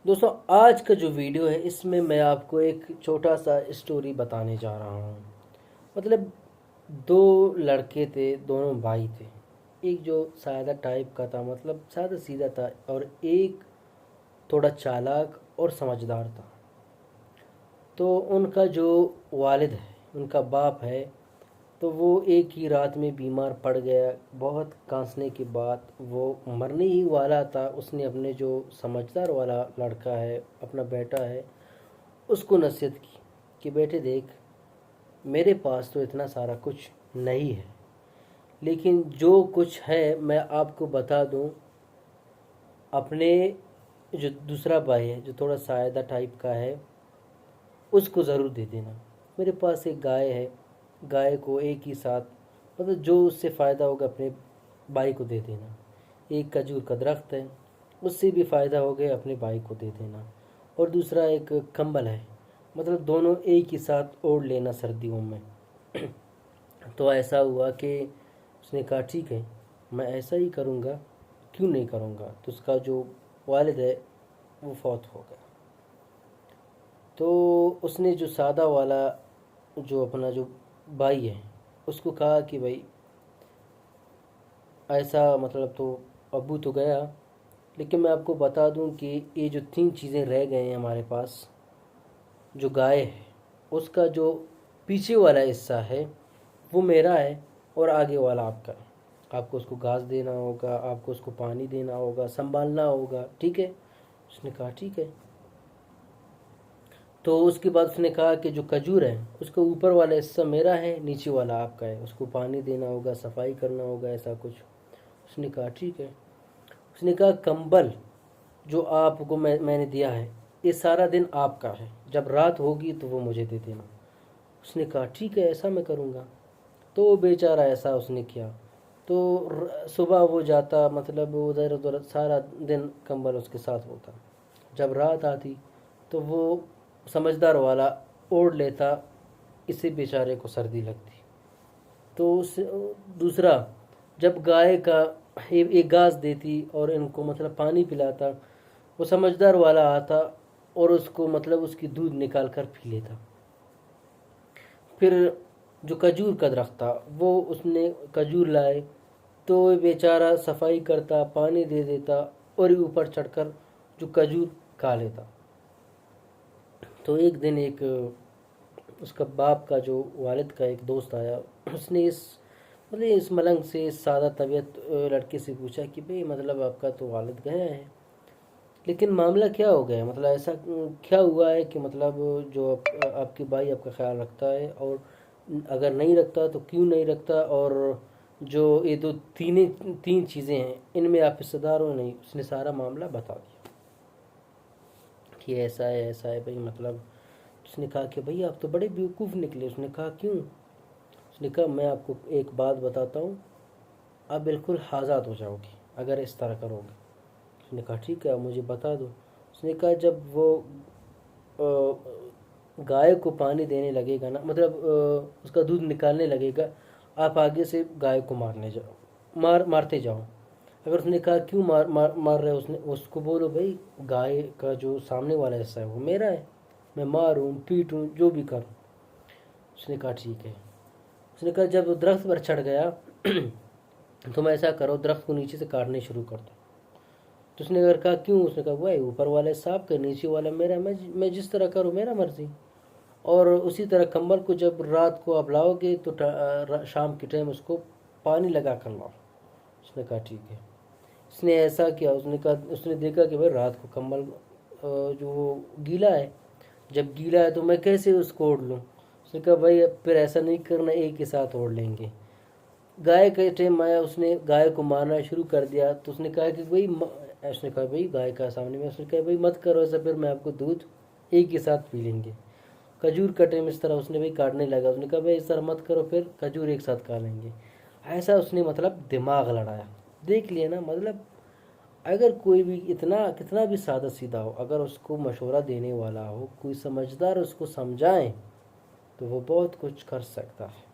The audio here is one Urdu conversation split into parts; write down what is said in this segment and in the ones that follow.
دوستوں آج کا جو ویڈیو ہے اس میں میں آپ کو ایک چھوٹا سا اسٹوری بتانے جا رہا ہوں۔ مطلب دو لڑکے تھے، دونوں بھائی تھے۔ ایک جو سادہ ٹائپ کا تھا، مطلب سادہ سیدھا تھا، اور ایک تھوڑا چالاک اور سمجھدار تھا۔ تو ان کا جو والد ہے، ان کا باپ ہے، تو وہ ایک ہی رات میں بیمار پڑ گیا۔ بہت کانسنے کے بعد وہ مرنے ہی والا تھا۔ اس نے اپنے جو سمجھدار والا لڑکا ہے، اپنا بیٹا ہے، اس کو نصیحت کی کہ بیٹے دیکھ، میرے پاس تو اتنا سارا کچھ نہیں ہے، لیکن جو کچھ ہے میں آپ کو بتا دوں، اپنے جو دوسرا بھائی ہے جو تھوڑا سادہ ٹائپ کا ہے، اس کو ضرور دے دینا۔ میرے پاس ایک گائے ہے، گائے کو ایک ہی ساتھ مطلب جو اس سے فائدہ ہوگا اپنے بھائی کو دے دینا۔ ایک کھجور کا درخت ہے، اس سے بھی فائدہ ہوگا اپنے بھائی کو دے دینا۔ اور دوسرا ایک کمبل ہے، مطلب دونوں ایک ہی ساتھ اوڑھ لینا سردیوں میں۔ تو ایسا ہوا کہ اس نے کہا ٹھیک ہے، میں ایسا ہی کروں گا، کیوں نہیں کروں گا۔ تو اس کا جو والد ہے وہ فوت ہو گیا۔ تو اس نے جو سادہ والا جو اپنا جو بھائی ہے اس کو کہا کہ بھائی ایسا مطلب تو ابو تو گیا، لیکن میں آپ کو بتا دوں کہ یہ جو 3 چیزیں رہ گئے ہیں ہمارے پاس، جو گائے ہے اس کا جو پیچھے والا حصہ ہے وہ میرا ہے، اور آگے والا آپ کا ہے۔ آپ کو اس کو گھاس دینا ہوگا، آپ کو اس کو پانی دینا ہوگا، سنبھالنا ہوگا، ٹھیک ہے۔ اس نے کہا ٹھیک ہے۔ تو اس کے بعد اس نے کہا کہ جو کھجور ہے اس کا اوپر والا حصہ میرا ہے، نیچے والا آپ کا ہے، اس کو پانی دینا ہوگا، صفائی کرنا ہوگا، ایسا کچھ۔ اس نے کہا ٹھیک ہے۔ اس نے کہا کمبل جو آپ کو میں نے دیا ہے، یہ سارا دن آپ کا ہے، جب رات ہوگی تو وہ مجھے دے دینا۔ اس نے کہا ٹھیک ہے، ایسا میں کروں گا۔ تو بیچارہ ایسا اس نے کیا۔ تو صبح وہ جاتا، مطلب ادھر ادھر، سارا دن کمبل اس کے ساتھ ہوتا۔ جب رات آتی تو وہ سمجھدار والا اوڑھ لیتا، اسے بیچارے کو سردی لگتی۔ تو دوسرا جب گائے کا ایک گھاس دیتی اور ان کو مطلب پانی پلاتا، وہ سمجھدار والا آتا اور اس کو مطلب اس کی دودھ نکال کر پی لیتا۔ پھر جو کھجور کا درخت تھا وہ اس نے کھجور لائے تو بیچارہ صفائی کرتا، پانی دے دیتا، اور اوپر چڑھ کر جو کھجور کھا لیتا۔ تو ایک دن اس کا باپ کا جو والد کا ایک دوست آیا، اس نے اس ملنگ سے، اس سادہ طبیعت لڑکے سے پوچھا کہ بھئی مطلب آپ کا تو والد گیا ہے، لیکن معاملہ کیا ہو گیا، مطلب ایسا کیا ہوا ہے کہ مطلب جو آپ کے بھائی آپ کا خیال رکھتا ہے، اور اگر نہیں رکھتا تو کیوں نہیں رکھتا، اور جو یہ تین چیزیں ہیں ان میں آپ حصہ دار ہو نہیں۔ اس نے سارا معاملہ بتا دیا کہ ایسا ہے ایسا ہے بھئی مطلب۔ اس نے کہا کہ بھئی آپ تو بڑے بیوقوف نکلے۔ اس نے کہا کیوں؟ اس نے کہا میں آپ کو ایک بات بتاتا ہوں، آپ بالکل آزاد ہو جاؤ گے اگر اس طرح کرو گے۔ اس نے کہا ٹھیک ہے، آپ مجھے بتا دو۔ اس نے کہا جب وہ گائے کو پانی دینے لگے گا نا، مطلب اس کا دودھ نکالنے لگے گا، آپ آگے سے گائے کو مارتے جاؤ۔ اگر اس نے کہا کیوں مار رہے ہو، اس کو بولو بھئی گائے کا جو سامنے والا حصہ ہے وہ میرا ہے، میں ماروں پیٹوں جو بھی کروں۔ اس نے کہا ٹھیک ہے۔ اس نے کہا جب درخت پر چڑھ گیا تم ایسا کرو، درخت کو نیچے سے کاٹنے شروع کر دو۔ تو اس نے کہا کیوں؟ اس نے کہا وہ اوپر والے صاحب کا، نیچے والا میرا، میں جس طرح کروں میرا مرضی۔ اور اسی طرح کمبل کو جب رات کو آپ لاؤ گے تو شام کے ٹائم اس کو پانی لگا کر لاؤ۔ اس نے کہا ٹھیک ہے۔ اس نے ایسا کیا، اس نے دیکھا کہ بھئی رات کو کمبل جو گیلا ہے، جب گیلا ہے تو میں کیسے اس کو اوڑھ لوں۔ اس نے کہا بھئی پھر ایسا نہیں کرنا، ایک ہی ساتھ اوڑھ لیں گے۔ گائے کا ٹائم آیا، اس نے گائے کو مارنا شروع کر دیا۔ تو اس نے کہا کہ بھئی گائے کا سامنے میں، اس نے کہا بھئی مت کرو ایسا، پھر میں آپ کو دودھ ایک ہی ساتھ پی لیں گے۔ کھجور کا ٹائم اس طرح اس نے کاٹنے لگا۔ اس نے کہا بھئی اس طرح مت کرو، پھر کھجور ایک ساتھ کھا لیں گے۔ ایسا اس نے مطلب دماغ لڑایا۔ دیکھ لیا نا، مطلب اگر کوئی بھی کتنا بھی سادہ سیدھا ہو، اگر اس کو مشورہ دینے والا ہو، کوئی سمجھدار اس کو سمجھائیں تو وہ بہت کچھ کر سکتا ہے۔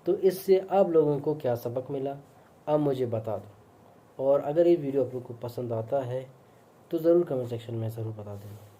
تو اس سے آپ لوگوں کو کیا سبق ملا، آپ مجھے بتا دو۔ اور اگر یہ ویڈیو آپ لوگوں کو پسند آتا ہے تو ضرور کمنٹ سیکشن میں ضرور بتا دینا.